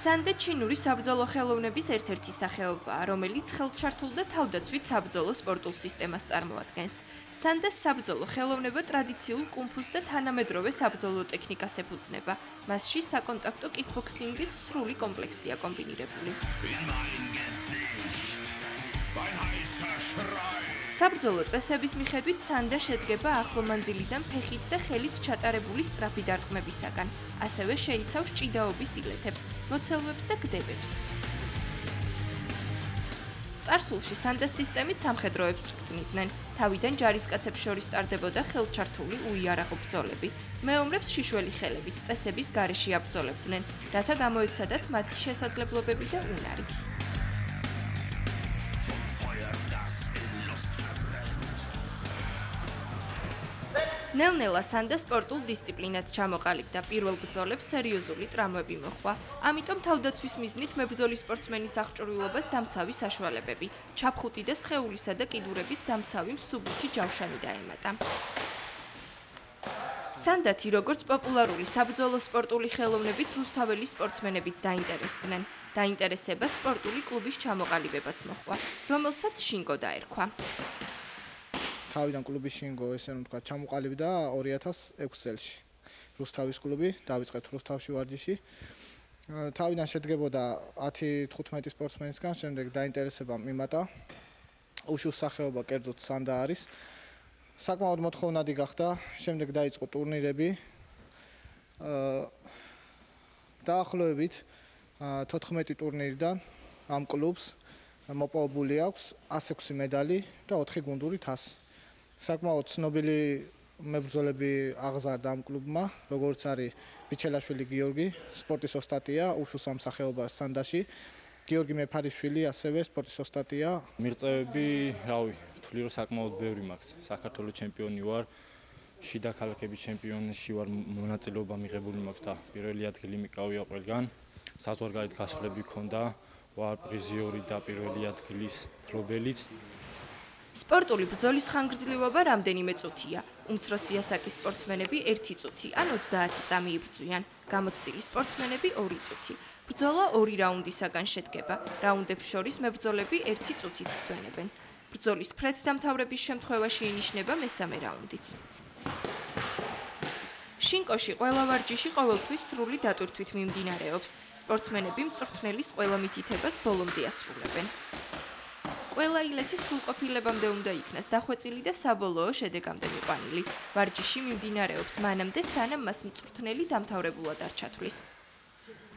სანდე ჩინური საბრძოლო ხელოვნების ერთ-ერთი სახეობაა, რომელიც ხელჩართულ და თავდაცვით საბრძოლო სპორტულ სისტემას წარმოადგენს. სანდას საბრძოლო ხელოვნება ტრადიციულ კუნფუს და თანამედროვე საბრძოლო ტექნიკას ეფუძნება. მასში საკონტაქტო კიკბოქსინგის სრული კომპლექსია კომბინირებული. საბრძოლო წესების მიხედვით სანდა შედგება ახლომანძილიდან ფეხით და ხელით ჩატარებული სწრაფი დარტყმებისაგან. ასევე შეიცავს ჭიდაობის ილეთებს, მოცელვებს და გდებებს. წარსულში სანდას სისტემით სამხედროებს წვრთნიდნენ. თავიდან ჯარისკაცებს შორის ტარდებოდა ხელჩართული უიარაღო ბრძოლები. მეომრებს შიშველი ხელებით წესების გარეშე აბრძოლებდნენ, რათა გამოეცადათ მათი შესაძლებლობები და უნარი. ნელ-ნელა სანდა სპორტულ დისციპლინად ჩამოყალიბდა, პირველ ბრძოლებს სერიოზული ტრამვები მოჰყვა. ამიტომ თავდაცვის მიზნით მებრძოლი სპორტსმენის აღჭურვილობას დამცავი საშუალებები, ჩაფხუტი და სხეულისა და კიდურების დამცავი მსუბუქი ჯავშანი დაემატა. სანდათი როგორც პოპულარული საბრძოლო სპორტული ხელოვნებით რუსთაველი სპორტსმენებიც დაინტერესდნენ. დაინტერესება სპორტული კლუბის ჩამოყალიბებაც მოჰყვა, რომელსაც შინგო დაერქვა. თავიდან კლუბის შინგო ესე რომ თქვა ჩამოყალიბდა 2006 წელს. რუსთავის კლუბი დავიწყეთ რუსთავში ვარჯიში. თავიდან შედგებოდა 10-15 სპორტსმენისგან, შემდეგ დაინტერესება მიმატა. უშუს სახეობა კერძოდ სანდა არის. საკმაოდ მოთხოვნადი გახდა, შემდეგ დაიწყო ტურნირები. დაახლოებით 14 ტურნირიდან ამ კლუბს მოპოვებული აქვს 106 медали და 4 გუნდური თასი. საკმაოდ ცნობილი მებრძოლები აღზარდა ამ კლუბმა, როგორც არის ბიჩელაშვილი გიორგი, სპორტის ოსტატია, უშუს ამ სახეობას სანდაში. გიორგი მეფარიშვილი ასევე სპორტის ოსტატია. მიღწევები, რავი, თვლი რომ საკმაოდ ბევრი მაქვს. საქართველოს ჩემპიონი ვარ, შიდა ქალაქების ჩემპიონატში ვარ, მონაწილეობა მიღებული მაქვს და პირველი ადგილი მიკავია ყველგან. საზღვარგარეთ გასვლები მქონდა, ვარ პრიზიორი და პირველი ადგილის მფლობელიც. სპორტული ბრძოლის ხანგრძლივობა რამდენიმე წუთია. უმცროსი ასაკის სპორტსმენები 1 წუთი ან 30 წამი იბრძვიან, გამოცდილი სპორტსმენები 2 წუთი. ბრძოლა 2 რაუნდისაგან შედგება. რაუნდებს შორის მებრძოლები 1 წუთით ისვენებენ. ბრძოლის ფრეთ-დამთავრების შემთხვევაში ინიშნება მესამე რაუნდიც. შინკოში ყველა ვარჯიში ყოველთვის სრული დატვირთვით მიმდინარეობს. სპორტსმენები მწვრთნელის ყველა მითითებას ბოლომდე ასრულებენ. ყველა ილეთი სრულყოფილებამდე უნდა იქნას დახვეწილი და საბოლოო შედეგამდე მიყვანილი. ვარჯიში მიმდინარეობს მანამდე, სანამ მას მწვრთნელი დამთავრებულად არ ჩათვლის.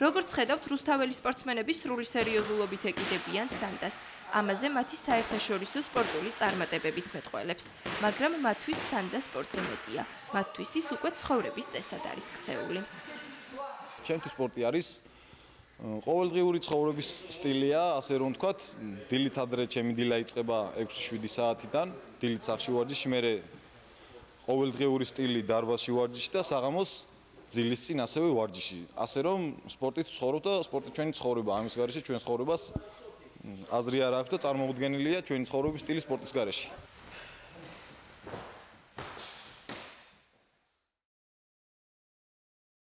როგორც ხედავთ, რუსთაველი სპორტსმენები სრული სერიოზულობით ეკიდებიან სანდას. ამაზე მათი საერთაშორისო სპორტული წარმატებებიც მეტყველებს, მაგრამ მათთვის სანდა სპორტზე მეტია. მათთვის ის უკვე ცხოვრების წესად არის ქცეული. ჩემთვის სპორტი არის ყოველდღიური ცხოვრების სტილია, ასე რომ ვთქვათ, დილით ადრე ჩემი დილა იწყება 6-7 საათიდან, დილით სახლში ვარჯიში, მერე ყოველდღიური სტილი დარბაზში ვარჯიში და საღამოს ძილის წინ ასევე ვარჯიში. ასე რომ სპორტით ვცხოვრობ და სპორტი ჩვენი ცხოვრება, ამის გარეშე ჩვენ ცხოვრებას აზრი არ აქვს და წარმოუდგენელია ჩვენი ცხოვრების სტილი სპორტის გარეშე.